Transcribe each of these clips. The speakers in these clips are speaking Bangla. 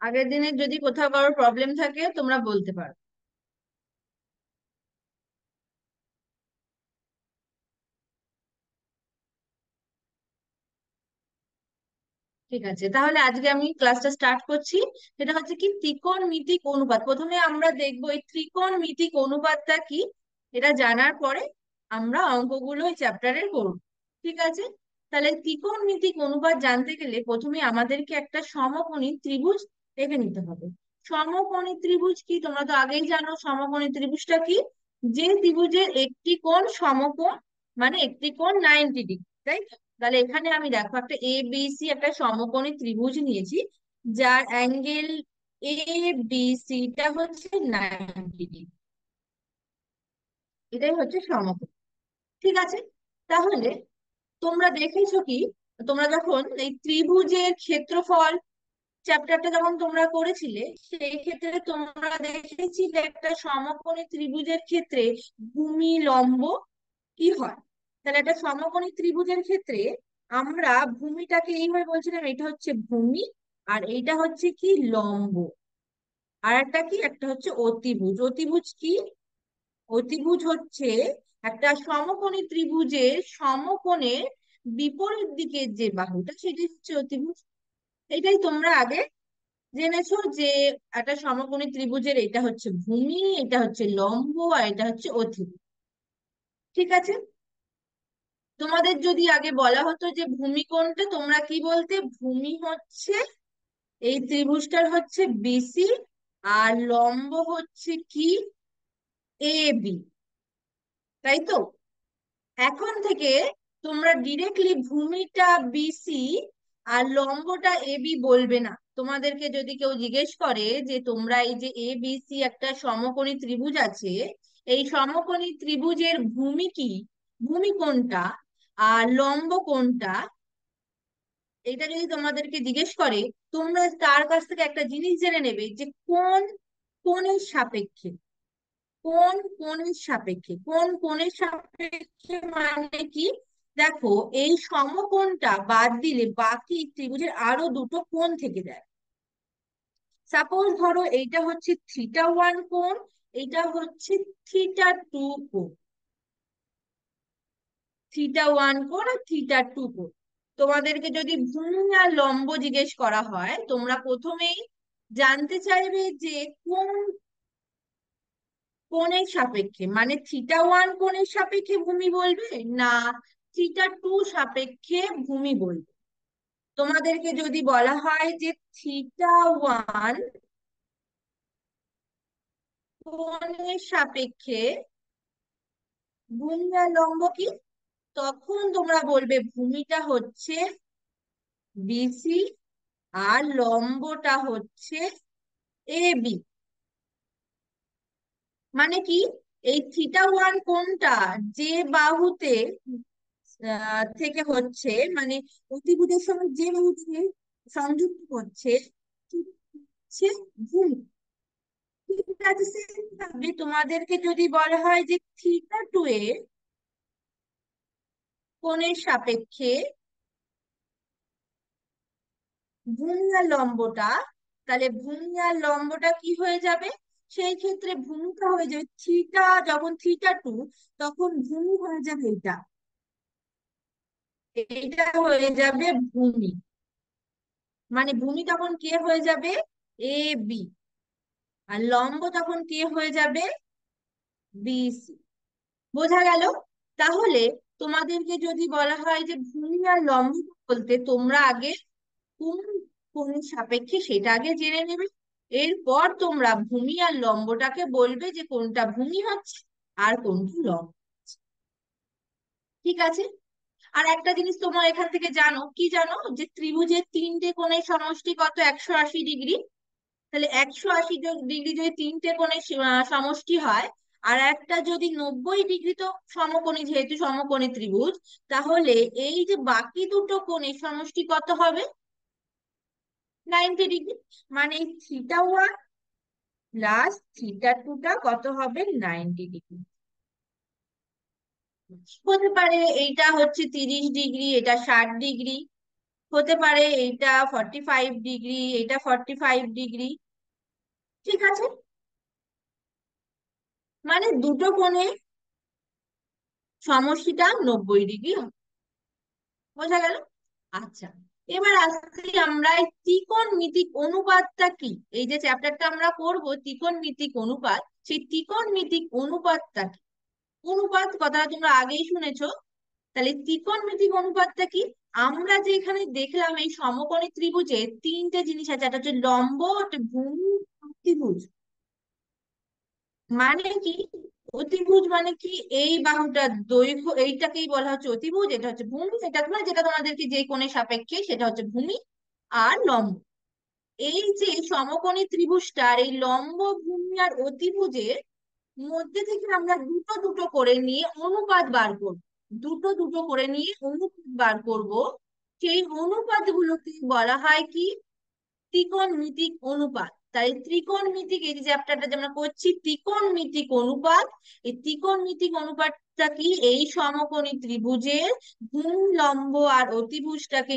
আগের দিনের যদি কোথাও কারোর প্রবলেম থাকে তোমরা বলতে পারো। ঠিক আছে, তাহলে আজকে আমি ক্লাসটা স্টার্ট করছি। সেটা হচ্ছে কি ত্রিকোণমিতিক অনুপাত। প্রথমে আমরা দেখবো এই ত্রিকোণমিতিক অনুপাতটা কি। এটা জানার পরে আমরা অঙ্কগুলো ওই চ্যাপ্টারের করব। ঠিক আছে, তাহলে ত্রিকোণমিতিক অনুপাত জানতে গেলে প্রথমে আমাদেরকে একটা সমকোণী ত্রিভুজ এঁকে নিতে হবে। সমকোণী ত্রিভুজ কি তোমরা তো আগেই জানো। সমকোণী ত্রিভুজটা কি? যে ত্রিভুজের একটি কোণ সমকোণ, মানে একটি কোণ 90 ডিগ্রি, তাই তো? তাহলে এখানে আমি দেখো একটা এ বি সি একটা সমকোণী ত্রিভুজ নিয়েছি, যার অ্যাঙ্গেল এ বি সিটা হচ্ছে 90 ডিগ্রি। এটাই হচ্ছে সমকোণ। ঠিক আছে, তাহলে তোমরা দেখেছো কি, তোমরা যখন এই ত্রিভুজের ক্ষেত্রফল চ্যাপ্টারটা যখন তোমরা করেছিলে, সেই ক্ষেত্রে তোমরা দেখেছিলে একটা সমকোণী ত্রিভুজের ক্ষেত্রে ভূমি লম্ব কি হয়। তাহলে একটা সমকোণী ত্রিভুজের ক্ষেত্রে আমরা ভূমিটাকে এইভাবে বলছিলাম, এটা হচ্ছে ভূমি, আর এইটা হচ্ছে কি লম্ব। আর একটা কি, একটা হচ্ছে অতিভুজ। অতিভুজ কি? অতিভুজ হচ্ছে একটা সমকোণী ত্রিভুজের সমকোণের বিপরীত দিকের যে বাহুটা, সেটাই হচ্ছে অতিভুজ। এটাই তোমরা আগে জেনেছো যে একটা সমকোণী ত্রিভুজের এটা হচ্ছে ভূমি, এটা হচ্ছে লম্ব, আর এটা হচ্ছে অতিভুজ। ঠিক আছে, তোমাদের যদি আগে বলা হতো যে ভূমি কোণটা, তোমরা কি বলতে? ভূমি হচ্ছে এই ত্রিভুজটার হচ্ছে বিসি, আর লম্ব হচ্ছে কি এ বি, তাই তো? এখন থেকে তোমরা directly ভূমিটা BC R লম্বটা A B বলবে না। তোমাদেরকে যদি কেউ জিজ্ঞেস করে যে তোমরা এই যে এ বি সি একটা সমকোণী ত্রিভুজ আছে, এই সমকোণী ত্রিভুজের ভূমি কি, ভূমি কোনটা আর লম্ব কোনটা, এটা যদি তোমাদেরকে জিজ্ঞেস করে, তোমরা তার কাছ থেকে একটা জিনিস জেনে নেবে যে কোন কোণের সাপেক্ষে, কোন কোণের সাপেক্ষে, কোন কোণের সাপেক্ষে মানে কি। দেখো, এই সমকোণটা বাদ দিলে বাকি ত্রিভুজের আরো দুটো কোণ থেকে যায়। সাপোজ ধরো এইটা হচ্ছে থিটা 1 কোণ, এইটা হচ্ছে থিটা 2 কোণ। থিটা 1 কোণ আর থিটা 2 কোণ। তোমাদেরকে যদি ভূমি আর লম্ব জিজ্ঞেস করা হয়, তোমরা প্রথমেই জানতে চাইবে যে কোন কোণের সাপেক্ষে, মানে থিটা 1 কোণের সাপেক্ষে ভূমি বলবে, না থিটা 2 সাপেক্ষে ভূমি বলবে। তোমাদেরকে যদি বলা হয় যে থিটা 1 কোণের সাপেক্ষে ভূমি আর লম্ব কি, তখন তোমরা বলবে ভূমিটা হচ্ছে বিসি আর লম্বটা হচ্ছে এ বি। মানে কি, এই থিটা 1 কোণটা যে বাহুতে থেকে হচ্ছে, মানে অতিভুজের সঙ্গে যে বাহুটিকে সংযুক্ত করছে, সেটা হচ্ছে ভূমি। ঠিক আছে, same ভাবে তোমাদেরকে যদি বলা হয় যে থিটা 2 এর কোণের সাপেক্ষে ভূমি আর লম্বটা, তাহলে ভূমি আর লম্বটা কি হয়ে যাবে? সেই ক্ষেত্রে ভূমিটা হয়ে যাবে থিটা, যখন থিটা 2, তখন ভূমি হয়ে যাবে এটা, এটা হয়ে যাবে ভূমি। মানে ভূমি তখন কে হয়ে যাবে? A B. আর লম্ব তখন কে হয়ে যাবে? বিসি। বোঝা গেল? তাহলে তোমাদেরকে যদি বলা হয় যে ভূমি আর লম্ব বলতে, তোমরা আগে কোন কোণের সাপেক্ষে সেটা আগে জেনে নেবে। এরপর তোমরা ভূমি আর লম্বটাকে বলবে যে কোনটা ভূমি হচ্ছে আর কোনটা লম্ব। ঠিক আছে, আর একটা জিনিস তোমরা এখান থেকে জানো কি, জানো যে ত্রিভুজের তিনটে কোণের সমষ্টি কত? 180 ডিগ্রি। তাহলে 180 ডিগ্রি যদি তিনটে কোণের সমষ্টি হয়, আর একটা যদি 90 ডিগ্রি, তো সমকোণী, যেহেতু সমকোণী ত্রিভুজ, তাহলে এই যে বাকি দুটো কোণের সমষ্টি কত হবে? 90 ডিগ্রি। মানে থিটা 1 প্লাস থিটা 2টা কত হবে? 90 ডিগ্রি। হতে পারে এইটা হচ্ছে 30 ডিগ্রি, এটা 60 ডিগ্রি। হতে পারে এইটা 45 ডিগ্রি, এইটা 45 ডিগ্রি। ঠিক আছে, মানে দুটো কোণে সমষ্টিটা 90 ডিগ্রি। বোঝা গেল? আচ্ছা, এবার আসছি আমরা এই ত্রিকোণমিতিক অনুপাতটা কি। এই যে চ্যাপ্টারটা আমরা করব ত্রিকোণমিতিক অনুপাত, সেই ত্রিকোণমিতিক অনুপাতটা কি? অনুপাত কথাটা তোমরা আগেই শুনেছো। তাহলে ত্রিকোণমিতিক অনুপাতটা কি? আমরা যে এখানে দেখলাম এই সমকোণী ত্রিভুজে তিনটে জিনিস আছে, একটা হচ্ছে লম্ব, একটা ভূমি, অতিভুজ। মানে কি? অতিভুজ মানে কি? এই বাহুটার দৈর্ঘ্য এইটাকেই বলা হচ্ছে অতিভুজ, এটা হচ্ছে ভূমি, এটা মানে যেটা তোমাদেরকে যে কোণের সাপেক্ষে সেটা হচ্ছে ভূমি। আর লম্ব, এই যে সমকোণী ত্রিভুজটার এই লম্ব, ভূমি আর অতিভুজের মধ্যে থেকে আমরা দুটো দুটো করে নিয়ে অনুপাত বার করব। দুটো দুটো করে নিয়ে অনুপাত বার করব। সেই অনুপাতগুলোকে বলা হয় কি? ত্রিকোণমিতিক অনুপাত। তাই ত্রিকোণমিতিক এই যে চ্যাপ্টারটা যে আমরা করছি ত্রিকোণমিতিক অনুপাত, এই ত্রিকোণমিতিক অনুপাতটা কি? এই সমকোণী ত্রিভুজের ভূমি, লম্ব আর অতিভুজটাকে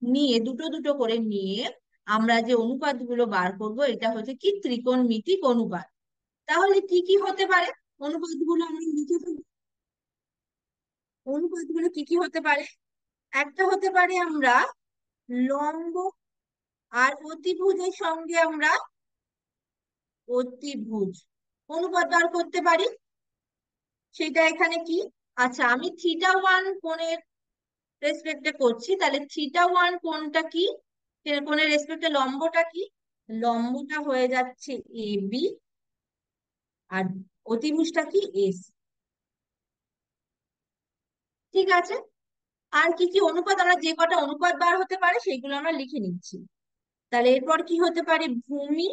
নিয়ে দুটো দুটো করে নিয়ে আমরা যে অনুপাতগুলো বার করব এটা হচ্ছে কি? ত্রিকোণমিতিক অনুপাত। তাহলে কি কি হতে পারে অনুপাতগুলো? আমরা লিখে ফেলি। অনুপাতগুলো কি কি হতে পারে? একটা হতে পারে আমরা লম্ব আর অতিভুজের সঙ্গে আমরা অতিভুজ অনুপাত বার করতে পারি। সেটা এখানে কি? আচ্ছা, আমি থিটা 1 কোণের রেসপেক্টে করছি, তাহলে থিটা 1 কোণটা কি? কোণের রেসপেক্টে লম্বটা কি? লম্বটা হয়ে যাচ্ছে এ বি, আর অতিভুজটা কি? এস। ঠিক আছে, আর কি কি অনুপাত, আমরা যে কটা অনুপাত বার হতে পারে সেইগুলো আমরা লিখে নিচ্ছি। তাহলে এরপর কি হতে পারে? ভূমি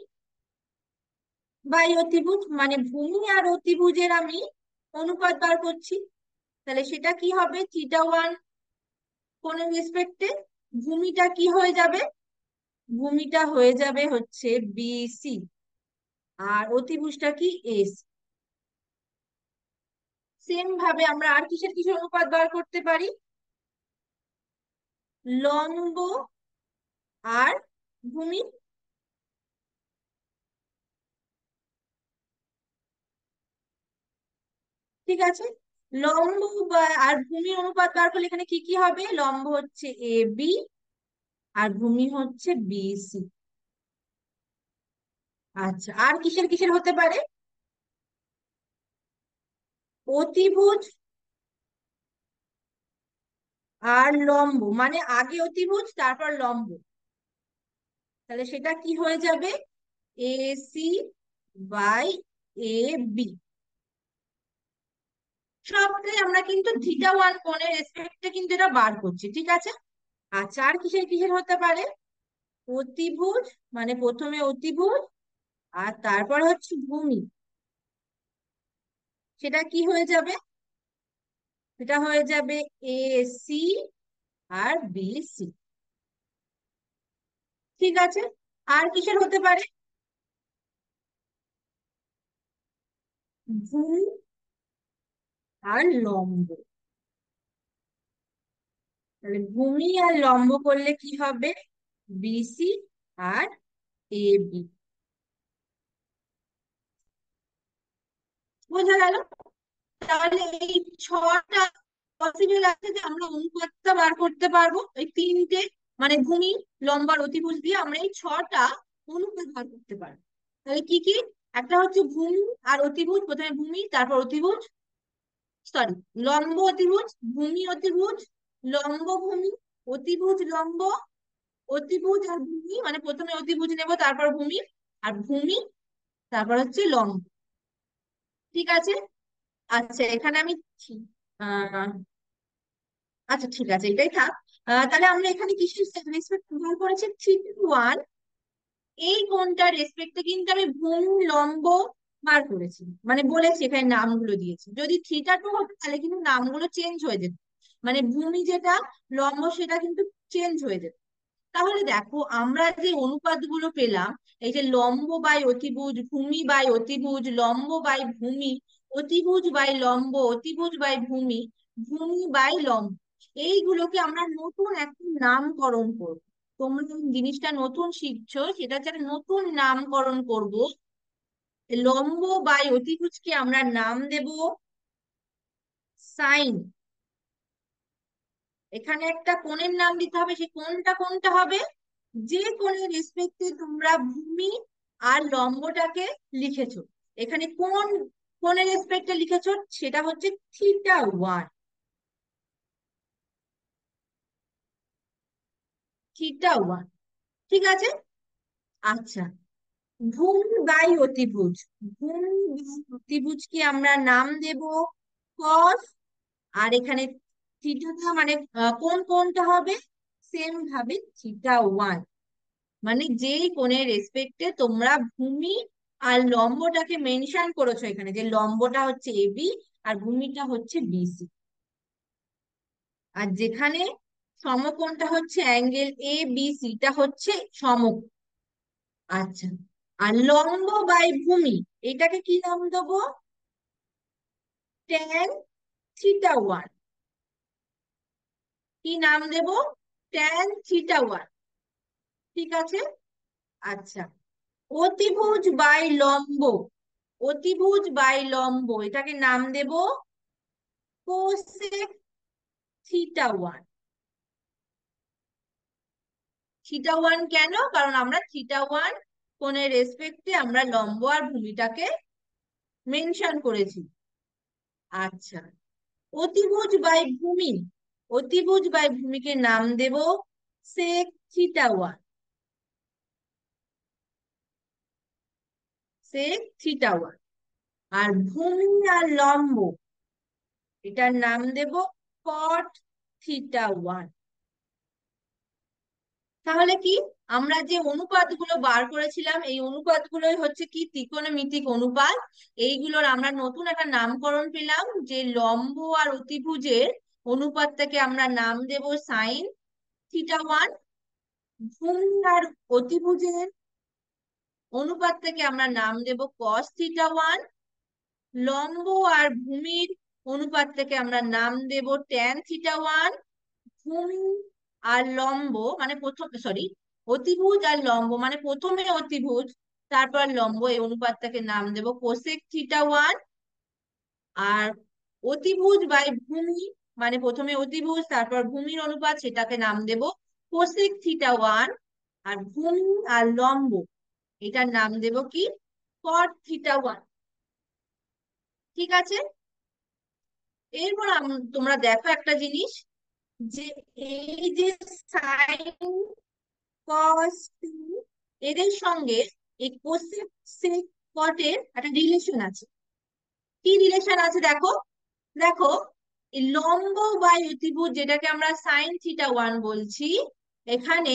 বাই অতিভুজ, মানে ভূমি আর অতিভুজের আমি অনুপাত বার করছি। তাহলে সেটা কি হবে? থিটা 1 কোণের রেসপেক্টে ভূমিটা কি হয়ে যাবে? ভূমিটা হয়ে যাবে হচ্ছে বিসি, আর অতিভুজটা কি? এস। সেম ভাবে আমরা আর কিসের কিসের অনুপাত বার করতে পারি? লম্ব আর ভূমি। ঠিক আছে, আর ভূমির অনুপাত বার করলে এখানে কি কি হবে? লম্ব হচ্ছে এ বি, আর ভূমি হচ্ছে বিসি। আচ্ছা, আর কিসের কিসের হতে পারে? অতিভুজ আর লম্ব, মানে আগে অতিভুজ তারপর লম্ব। তাহলে সেটা কি হয়ে যাবে? AC by A B. সবটাই আমরা কিন্তু থিটা 1 কোণের রেসপেক্টে কিন্তু এটা বার করছি। ঠিক আছে, আচ্ছা, আর কিসের কিসের হতে পারে? অতিভুজ, মানে প্রথমে অতিভুজ আর তারপর হচ্ছে ভূমি। সেটা কি হয়ে যাবে? সেটা হয়ে যাবে এসি আর বিসি। ঠিক আছে, আর কিসের হতে পারে? ভূমি আর লম্ব। তাহলে ভূমি আর লম্ব করলে কি হবে? BC R A B. বোঝা গেল? তাহলে এই ছটা পসিবল আছে যে আমরা অনুপাতটা বার করতে পারবো এই তিনটে, মানে ভূমি, লম্ব আর অতিভুজ দিয়ে আমরা এই ছটা অনুপাত বার করতে পারবো। তাহলে কি কি? একটা হচ্ছে ভূমি আর অতিভুজ, প্রথমে ভূমি তারপর অতিভুজ, সরি, লম্ব অতিভুজ, ভূমি অতিভুজ, লম্ব ভূমি, অতিভুজ লম্ব, অতিভুজ আর ভূমি, মানে প্রথমে অতিভুজ নেব তারপর ভূমি, আর ভূমি তারপর হচ্ছে লম্ব। ঠিক আছে, আচ্ছা এখানে আমি আহ আচ্ছা ঠিক আছে, এটাই থাক। তাহলে আমরা এখানে কিসের রেসপেক্ট ব্যবহার করেছি? থিটা 1, এই কোণটার রেসপেক্টে কিন্তু আমি ভূমি, লম্ব বার করেছি, মানে বলেছি এখানে নামগুলো দিয়েছি। যদি থিটা 2 হতো তাহলে কিন্তু নামগুলো চেঞ্জ হয়ে যেত, মানে ভূমি যেটা, লম্ব সেটা কিন্তু চেঞ্জ হয়ে যেত। তাহলে দেখো আমরা যে অনুপাতগুলো পেলাম, এই যে লম্ব বাই অতিভুজ, ভূমি বাই অতিভুজ, লম্ব বাই ভূমি, অতিভুজ বাই লম্ব, অতিভুজ বাই ভূমি, ভূমি বাই লম্ব, এইগুলোকে আমরা নতুন একটা নামকরণ করব। তোমরা এই জিনিসটা নতুন শিখছো, সেটা হচ্ছে একটা নতুন নামকরণ করব। লম্ব বাই অতিভুজকে আমরা নাম দেব সাইন। এখানে একটা কোণের নাম দিতে হবে, সেই কোণটা কোনটা হবে? যে কোণের রেসপেক্টে তোমরা ভূমি আর লম্বটাকে লিখেছো। এখানে কোন কোণের রেসপেক্টে লিখেছো, সেটা হচ্ছে θ1। θ1, ঠিক আছে। আচ্ছা, ভূমি বাই অতিভুজ, ভূমি বাই অতিভুজকে আমরা নাম দেব কস। আর এখানে থিটাটা মানে কোন কোনটা হবে? সেম ভাবে θ1। মানে যেই কোণের রেসপেক্টে তোমরা ভূমি আর লম্বটাকে মেনশন করেছো, এখানে যে লম্বটা হচ্ছে এবি আর ভূমিটা হচ্ছে বিসি, আর যেখানে সমকোণটা হচ্ছে অ্যাঙ্গেল এ বি সিটা হচ্ছে সমকোণ। আচ্ছা, আর লম্ব বাই ভূমি, এটাকে কি নাম দেবো? ট্যান θ1। কি নাম দেব? ট্যান θ1, ঠিক আছে। আচ্ছা, অতিভুজ বাই লম্ব, অতিভুজ বাই লম্ব এটাকে নাম দেব কোসেক θ1। θ1 কেন? কারণ আমরা θ1 কোণের রেসপেক্টে আমরা লম্ব আর ভূমিটাকে মেনশন করেছি। আচ্ছা, অতিভুজ বাই ভূমি, অতিভুজ বাই ভূমিকে নাম দেব সেক θ1, সেক θ1। আর ভূমি আর লম্ব এটার নাম দেব কট θ1। তাহলে কি, আমরা যে অনুপাতগুলো বার করেছিলাম, এই অনুপাতগুলোই হচ্ছে কি ত্রিকোণমিতিক অনুপাত। এইগুলোর আমরা নতুন একটা নামকরণ পেলাম, যে লম্ব আর অতিভুজের অনুপাতটাকে আমরা নাম দেব সাইন θ1। ভূমি আর অতিভুজের অনুপাতটাকে আমরা নাম দেব কস θ1। লম্ব আর ভূমির অনুপাতটাকে আমরা নাম দেব ট্যান θ1। ভূমি আর লম্ব মানে প্রথম, সরি, অতিভুজ আর লম্ব মানে প্রথমে অতিভুজ তারপর লম্ব, এই অনুপাতটাকে নাম দেব কোসেক θ1। আর অতিভুজ বাই ভূমি মানে প্রথমে অতিভুজ তারপর ভূমির অনুপাত, সেটাকে নাম দেব কোসেক θ1। আর ভূমি আর লম্ব এটার নাম দেব কি কট θ1, ঠিক আছে। এরপর তোমরা দেখো একটা জিনিস, যে এই যে সাইন কস এদের সঙ্গে এই কোসেক সেক কটের একটা রিলেশন আছে। কি রিলেশন আছে দেখো, দেখো এই লম্ব বাই অতিভুজ যেটাকে আমরা সাইন θ1 বলছি, এখানে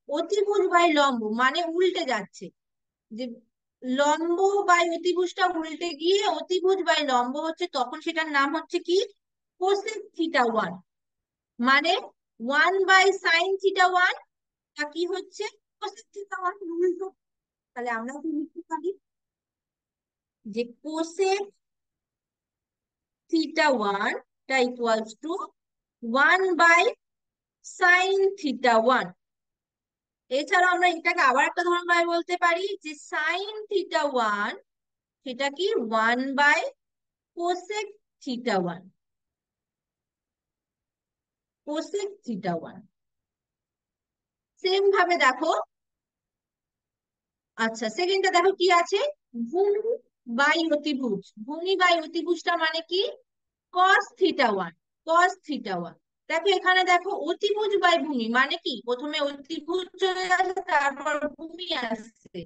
অতিভুজ বাই লম্ব মানে উল্টে যাচ্ছে। যে লম্ব বাই অতিভুজটা উল্টে গিয়ে অতিভুজ বাই লম্ব হচ্ছে, তখন সেটার নাম হচ্ছে কি কোসেক θ1। মানে 1/sin θ1 তা কি হচ্ছে কোসেক θ1 উল্টো। তাহলে আমরা কি লিখতে পারি? যে কোসেক θ1 টা ইকুয়ালস টু 1/sin θ1। এছাড়া আমরা এটাকে আবার একটা ধরন ভাবে বলতে পারি, যে sin θ1 সেটা কি 1/কোসেক θ1, কোসেক θ1। সেম ভাবে দেখো, আচ্ছা সেকেন্ডটা দেখো কি আছে, ভূমি বাই অতিভুজ, ভূমি বাই অতিভুজটা মানে কি কস θ1, কস θ1। দেখো এখানে দেখো অতিভুজ বাই ভূমি মানে কি, প্রথমে অতিভুজ চলে আসে তারপর ভূমি আসছে,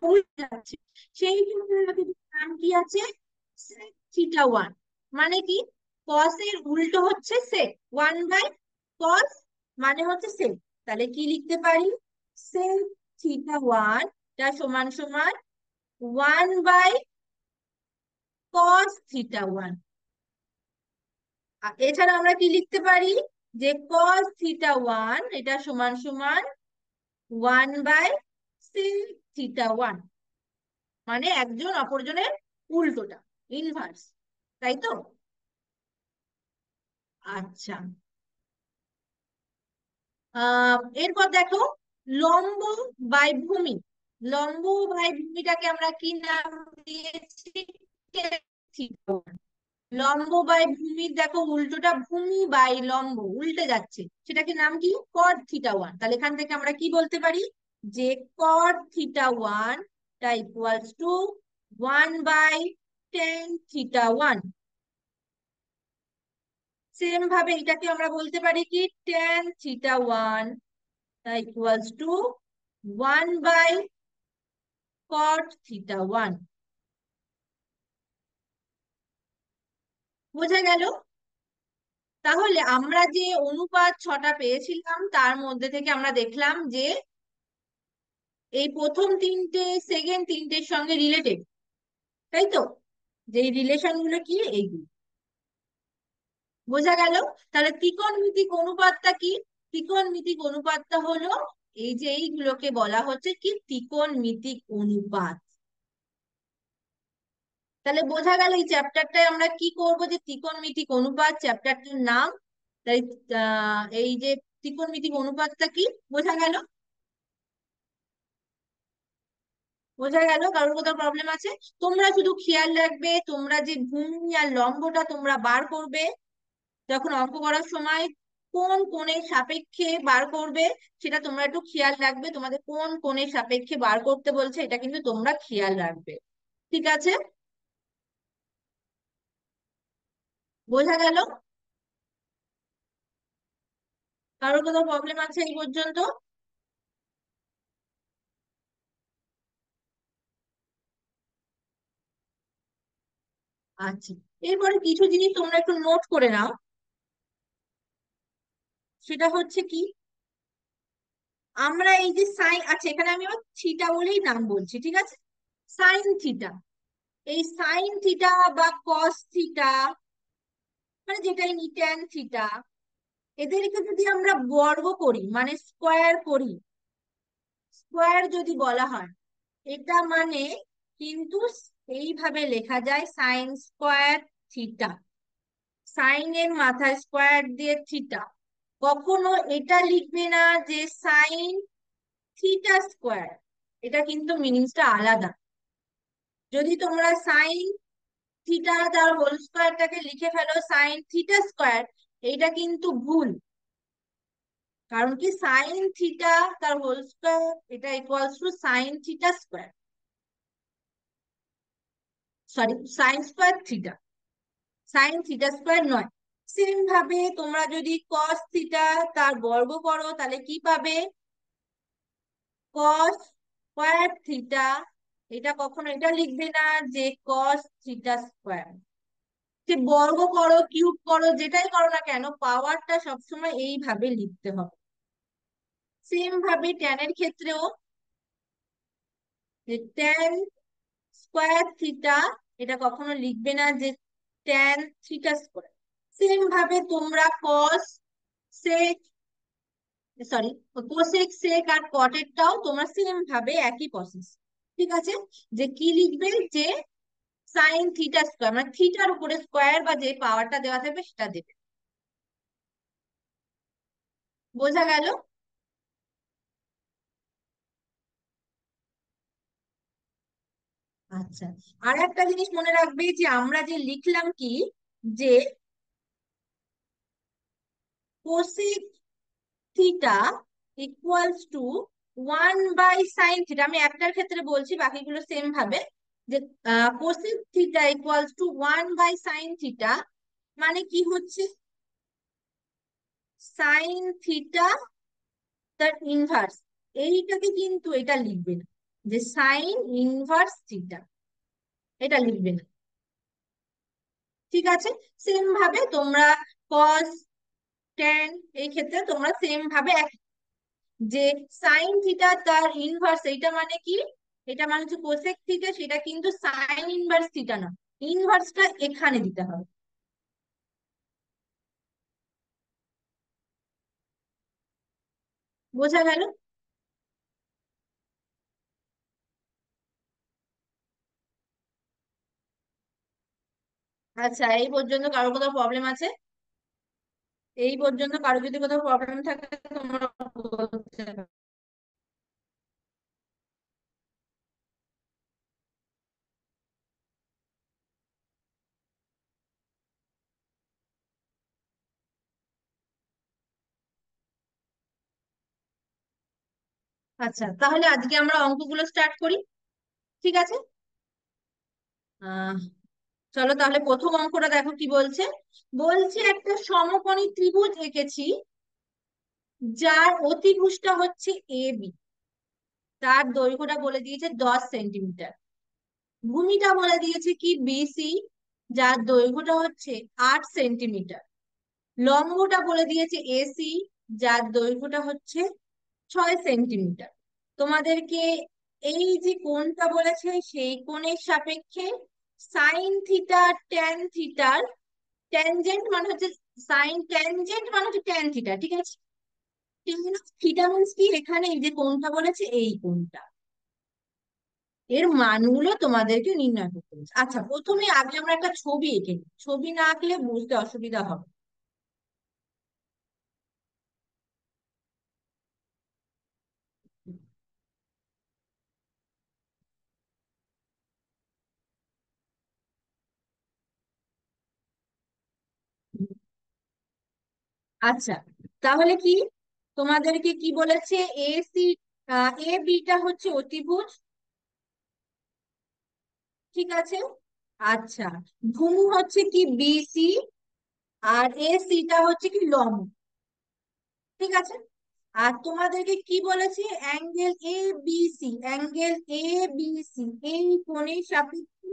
উল্টে যাচ্ছে। সেই জন্য নাম কি আছে sec θ1। মানে কি কস এর উল্টো হচ্ছে sec, 1/cos মানে হচ্ছে sec। তাহলে কি লিখতে পারি? sec θ1 টা সমান সমান 1/cos θ1। এছাড়া আমরা কি লিখতে পারি, যে cos θ1 এটা সমান সমান 1/sin θ1। মানে একজন অপরজনের উল্টোটা, ইনভার্স, তাই তো? আচ্ছা, এরপর দেখো, লম্ব বাই ভূমি। লম্ব বাই ভূমিটাকে আমরা কি নাম দিয়েছি? থিটা। লম্ব বাই ভূমির দেখো উল্টোটা, ভূমি বাই লম্ব উল্টে যাচ্ছে, সেটাকে নাম কি? কট থিটা ওয়ান। তাহলে এখান থেকে আমরা কি বলতে পারি? যে কট থিটা ওয়ান টা ইকুয়ালস টু 1/tan θ1। সেম ভাবে এটাকে আমরা বলতে পারি কি? tan θ1 তা ইকুয়ালস টু 1/cot θ1। বোঝা গেল? তাহলে আমরা যে অনুপাত ছটা পেয়েছিলাম তার মধ্যে থেকে আমরা দেখলাম যে এই প্রথম তিনটে সেকেন্ড তিনটের সঙ্গে রিলেটেড, তাই তো? যে রিলেশন গুলো কি এইগুলো। বোঝা গেল? তাহলে ত্রিকোণমিতিক অনুপাতটা কি? ত্রিকোণমিতিক অনুপাতটা হলো এই যে এইগুলোকে বলা হচ্ছে কি? ত্রিকোণমিতিক অনুপাত। তাহলে বোঝা গেল এই চ্যাপ্টারটায় আমরা কি করব? যে ত্রিকোণমিতিক অনুপাত চ্যাপ্টারটার নাম। তাই এই যে ত্রিকোণমিতিক অনুপাতটা কি, বোঝা গেল? বোঝা গেল? কারোর কোথাও প্রবলেম আছে? তোমরা শুধু খেয়াল রাখবে, তোমরা যে ভূমি আর লম্বটা তোমরা বার করবে যখন অঙ্ক করার সময়, কোন কোণের সাপেক্ষে বার করবে সেটা তোমরা একটু খেয়াল রাখবে। তোমাদের কোন কোণের সাপেক্ষে বার করতে বলছে এটা কিন্তু তোমরা খেয়াল রাখবে। ঠিক আছে? বোঝা গেল? কারোর কোথাও প্রবলেম আছে এই পর্যন্ত? আচ্ছা, এরপরে কিছু জিনিস তোমরা একটু নোট করে নাও। সেটা হচ্ছে কি, আমরা এই যে সাইন, আচ্ছা এখানে আমি আবার থিটা বলেই নাম বলছি, ঠিক আছে? সাইন থিটা, এই সাইন থিটা বা কস থিটা, মানে যেটাই নি ট্যান থিটা, এদেরকে যদি আমরা বর্গ করি মানে স্কোয়ার করি, স্কোয়ার যদি বলা হয়, এটা মানে কিন্তু এইভাবে লেখা যায় সাইন স্কোয়ার থিটা। সাইনের মাথায় স্কোয়ার দিয়ে থিটা। কখনো এটা লিখবে না যে সাইন থিটা স্কোয়ার, এটা কিন্তু মিনিংসটা আলাদা। যদি তোমরা সাইন থিটা তার হোল স্কোয়ারটাকে লিখে ফেলো সাইন থিটা স্কোয়ার, এইটা কিন্তু ভুল। কারণ কি, সাইন থিটা তার হোল স্কোয়ার এটা equals to sine theta square, sorry sine square theta, sine theta square নয়। সেম ভাবে তোমরা যদি কস থিটা তার বর্গ করো তাহলে কি পাবে? Cos square theta. এটা কখনো এটা লিখবে না যে কস থিটা স্কোয়ার। যে বর্গ করো কিউব করো যেটাই করো না কেন, পাওয়ারটা সবসময় এইভাবে লিখতে হবে। সেম ভাবে ট্যানের ক্ষেত্রেও, যে ট্যান স্কোয়ার থিটা, এটা কখনো লিখবে না যে ট্যান থিটা স্কোয়ার। সেম ভাবে তোমরা কস সেক, সরি কোসেক সেক আর কটেরটাও তোমরা সেম ভাবে একই প্রসেস। ঠিক আছে? যে কি লিখবে? যে সাইন থিটা স্কোয়ার, মানে থিটার উপরে স্কোয়ার বা যে পাওয়ারটা দেওয়া থাকবে সেটা দেবে। বোঝা গেল? আচ্ছা, আর একটা জিনিস মনে রাখবে, যে আমরা যে লিখলাম কি, যে cosec theta equals to 1/sin θ। আমি একটার ক্ষেত্রে বলছি, বাকিগুলো সেম ভাবে। যে cosec theta equals to 1/sin θ, মানে কি হচ্ছে? সাইন থিটা তার ইনভার্স, এইটাকে কিন্তু এটা লিখবে না যে সাইন ইনভার্স থিটা, এটা লিখবে না। ঠিক আছে? সেম ভাবে তোমরা কস ট্যান, এই ক্ষেত্রে তোমরা সেম ভাবে যে সাইন থিটা তার ইনভার্স, এইটা মানে কি? এটা মানে হচ্ছে কোসেক থিটা, সেটা কিন্তু সাইন ইনভার্স থিটা না, ইনভার্সটা এখানে দিতে হবে। বোঝা গেল? আচ্ছা, এই পর্যন্ত কারোর কোথাও প্রবলেম আছে? এই পর্যন্ত কারো যদি কোথাও প্রবলেম থাকে তোমরা বলতে পারো। আচ্ছা, তাহলে আজকে আমরা অঙ্কগুলো স্টার্ট করি। ঠিক আছে। আহ চলো তাহলে প্রথম অঙ্কটা দেখো কি বলছে। বলছে একটা সমকোণী ত্রিভুজ এঁকেছি, যার অতিভুজটা হচ্ছে এ বি। তার দৈর্ঘ্যটা বলে দিয়েছে 10 সেন্টিমিটার। ভূমিটা বলে দিয়েছে কি বিসি, যার দৈর্ঘ্যটা হচ্ছে 8 সেন্টিমিটার। লম্বটা বলে দিয়েছে এসি, যার দৈর্ঘ্যটা হচ্ছে 6 সেন্টিমিটার। তোমাদেরকে এই যে কোণটা বলেছে সেই কোণের সাপেক্ষে সাইন থিটা ট্যান থিটার ট্যানজেন্ট মানে হচ্ছে সাইন ট্যানজেন্ট মানে হচ্ছে ট্যান থিটা, ঠিক আছে। ট্যান অফ থিটা মিন্স কি, এখানে এই যে কোণটা বলেছে এই কোণটা, এর মানগুলো তোমাদেরকে নির্ণয় করতে বলছে। আচ্ছা, প্রথমে আগে আমরা একটা ছবি এঁকে নিই, ছবি না আঁকলে বুঝতে অসুবিধা হবে। আচ্ছা, তাহলে কি তোমাদেরকে কি বলেছে, এসি এ বিটা হচ্ছে অতিভুজ, ঠিক আছে। আচ্ছা, ভূমি হচ্ছে কি বিসি, আর এ সিটা হচ্ছে কি লম্ব, ঠিক আছে। আর তোমাদেরকে কি বলেছে, angle A B C, angle A B C এই কোণের সাপেক্ষে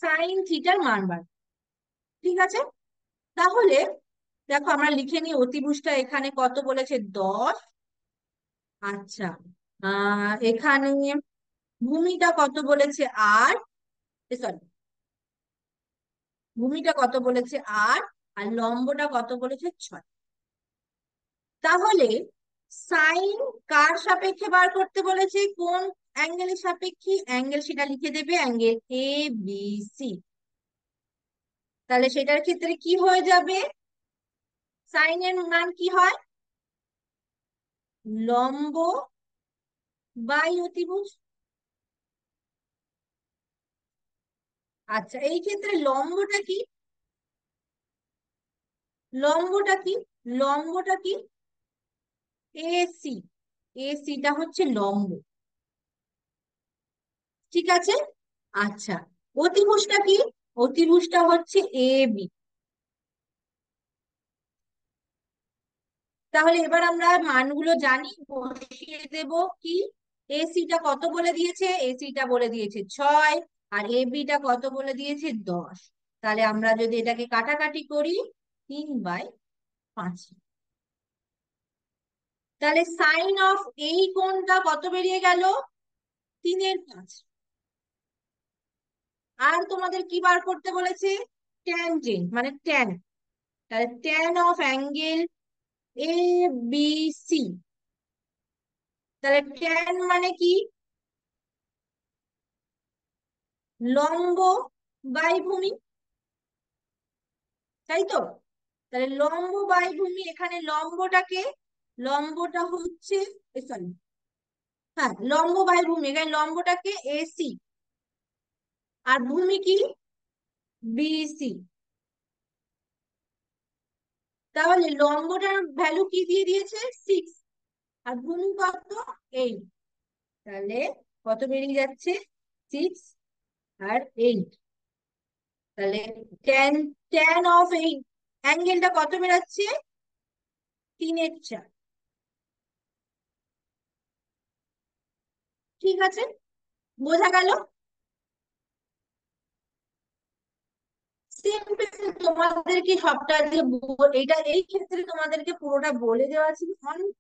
সাইন থিটার মান বার, ঠিক আছে। তাহলে দেখো আমরা লিখে নিই, অতিভুজটা এখানে কত বলেছে, 10। আচ্ছা, এখানে ভূমিটা কত বলেছে, 8। সরি, ভূমিটা কত বলেছে, 8। আর লম্বটা কত বলেছে, 6। তাহলে সাইন কার সাপেক্ষে বার করতে বলেছে, কোন অ্যাঙ্গেলের সাপেক্ষে, অ্যাঙ্গেল সেটা লিখে দেবে, অ্যাঙ্গেল এ বি সি। তাহলে সেটার ক্ষেত্রে কি হয়ে যাবে, সাইনের মান কি হয়, লম্ব বাই অতিভুজ। আচ্ছা, এই ক্ষেত্রে লম্বটা কি, লম্বটা কি, লম্বটা কি, এসি, এসিটা হচ্ছে লম্ব, ঠিক আছে। আচ্ছা, অতিভুজটা কি, অতিভুজটা হচ্ছে এ বি। তাহলে এবার আমরা মানগুলো জানি, বসিয়ে দেব। কি, এসিটা কত বলে দিয়েছে, এসিটা বলে দিয়েছে 6, আর এ বিটা কত বলে দিয়েছে, 10। তাহলে আমরা যদি এটাকে কাটাকাটি করি, 3/5। তাহলে সাইন অফ এই কোণটা কত বেরিয়ে গেল, 3/5। আর তোমাদের কি বার করতে বলেছে, ট্যানজেন্ট মানে ট্যান। তাহলে tan of angle A B C. তাহলে ট্যান মানে কি, লম্ব বাই ভূমি, তাই তো। তাহলে লম্ব বাই ভূমি, এখানে লম্বটাকে, লম্বটা হচ্ছে, সরি, হ্যাঁ লম্ব বাই ভূমি, এখানে লম্বটাকে এসি, আর ভূমি কি বিসি। তাহলে লম্বটার ভ্যালু কি দিয়ে দিয়েছে, 6, আর ভূমি কত, 8। তাহলে কত বেরিয়ে যাচ্ছে, 6 আর 8। তাহলে ট্যান, ট্যান অফ এই অ্যাঙ্গেলটা কত বেরাচ্ছে, 3/4, ঠিক আছে। বোঝা গেল। সিম্পল, তোমাদেরকে সবটা যে এটা এই ক্ষেত্রে তোমাদেরকে পুরোটা বলে দেওয়া ছিল। অনেক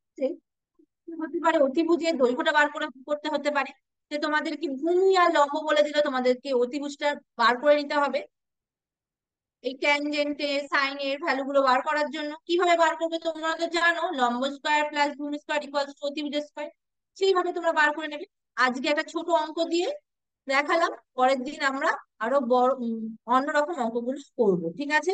হতে পারে অতিভুজের দৈর্ঘ্যটা বার করে করতে হতে পারে, যে তোমাদেরকে ভূমি আর লম্ব বলে দিলে তোমাদেরকে অতিভুজটা বার করে নিতে হবে। এই ট্যানজেন্টের সাইনের ভ্যালু গুলো বার করার জন্য কিভাবে বার করবে তোমরা তো জানো, লম্ব স্কোয়ার প্লাস ভূমি স্কোয়ার ইকুয়ালস টু অতিভুজ স্কোয়ার। সেইভাবে তোমরা বার করে নেবে। আজকে একটা ছোট অঙ্ক দিয়ে দেখালাম, পরের দিন আমরা আরো বড় অন্যরকম অঙ্কগুলো করবো, ঠিক আছে।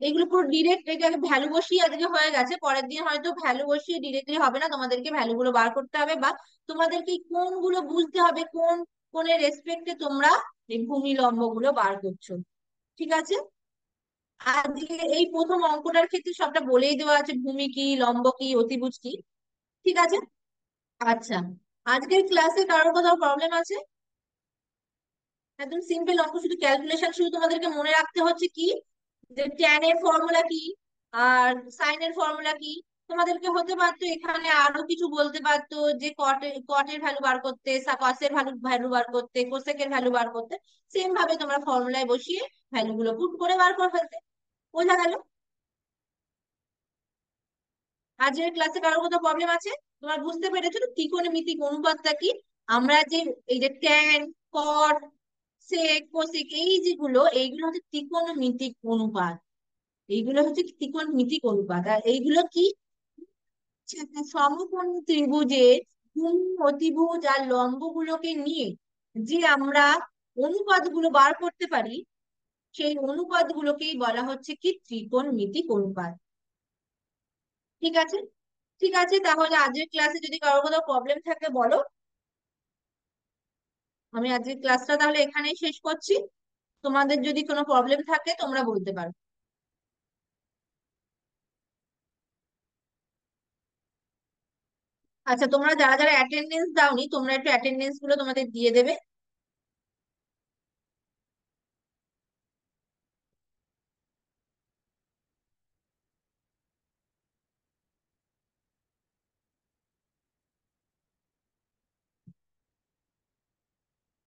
এইগুলো পুরো ডিরেক্ট, এটা ভ্যালু বসিয়ে আজকে হয়ে গেছে, পরের দিন হয়তো ভ্যালু বসিয়ে ডিরেক্টলি হবে না, তোমাদেরকে ভ্যালু গুলো বার করতে হবে, বা তোমাদেরকে কোনগুলো বুঝতে হবে, কোনের রেসপেক্টে তোমরা এই ভূমি লম্ব গুলো বার করছো। ঠিক আছে? আজকে এই প্রথম অঙ্কটার ক্ষেত্রে সবটা বলেই দেওয়া আছে, ভূমি কি, লম্ব কি, অতিভুজ কি। ঠিক আছে। আচ্ছা, আজকের ক্লাসে কারোর কোথাও প্রবলেম আছে? একদম সিম্পল অঙ্ক, শুধু ক্যালকুলেশন, শুধু তোমাদেরকে মনে রাখতে হচ্ছে কি, যে ট্যান এর ফর্মুলা কি আর সাইন এর ফর্মুলা কি। তোমাদেরকে হতে পারতো এখানে আরো কিছু বলতে পারতো, যে কটের ভ্যালু বার করতে, কসের ভ্যালু ভ্যালু বার করতে, কোসেকের ভ্যালু বার করতে। সেম ভাবে তোমরা ফর্মুলায় বসিয়ে ভ্যালু গুলো পুট করে বার করে ফেলতে। বোঝা গেল? আজকের ক্লাসে কারোর কোথাও প্রবলেম আছে? তোমার বুঝতে পেরেছো তো ত্রিকোণমিতিক অনুপাতটা কি? আমরা যে এই যে ট্যান, কট, সেক, কোসেক, এই যেগুলো, এইগুলো হচ্ছে ত্রিকোণমিতিক অনুপাত। এইগুলো হচ্ছে ত্রিকোণমিতিক অনুপাত। আর এইগুলো কি? একটা সমকোণী ত্রিভুজের ভূমি, অতিভুজ আর লম্ব গুলোকে নিয়ে যে আমরা অনুপাতগুলো বার করতে পারি, সেই অনুপাতগুলোকেই বলা হচ্ছে কি ত্রিকোণমিতিক অনুপাত। ঠিক আছে? ঠিক আছে, তাহলে আজকের ক্লাসে যদি কারোর কোথাও প্রবলেম থাকে বলো। আমি আজকের ক্লাসটা তাহলে এখানেই শেষ করছি। তোমাদের যদি কোনো প্রবলেম থাকে তোমরা বলতে পারো। আচ্ছা, তোমরা যারা যারা অ্যাটেন্ডেন্স দাওনি, তোমরা একটু অ্যাটেন্ডেন্স গুলো তোমাদের দিয়ে দেবে।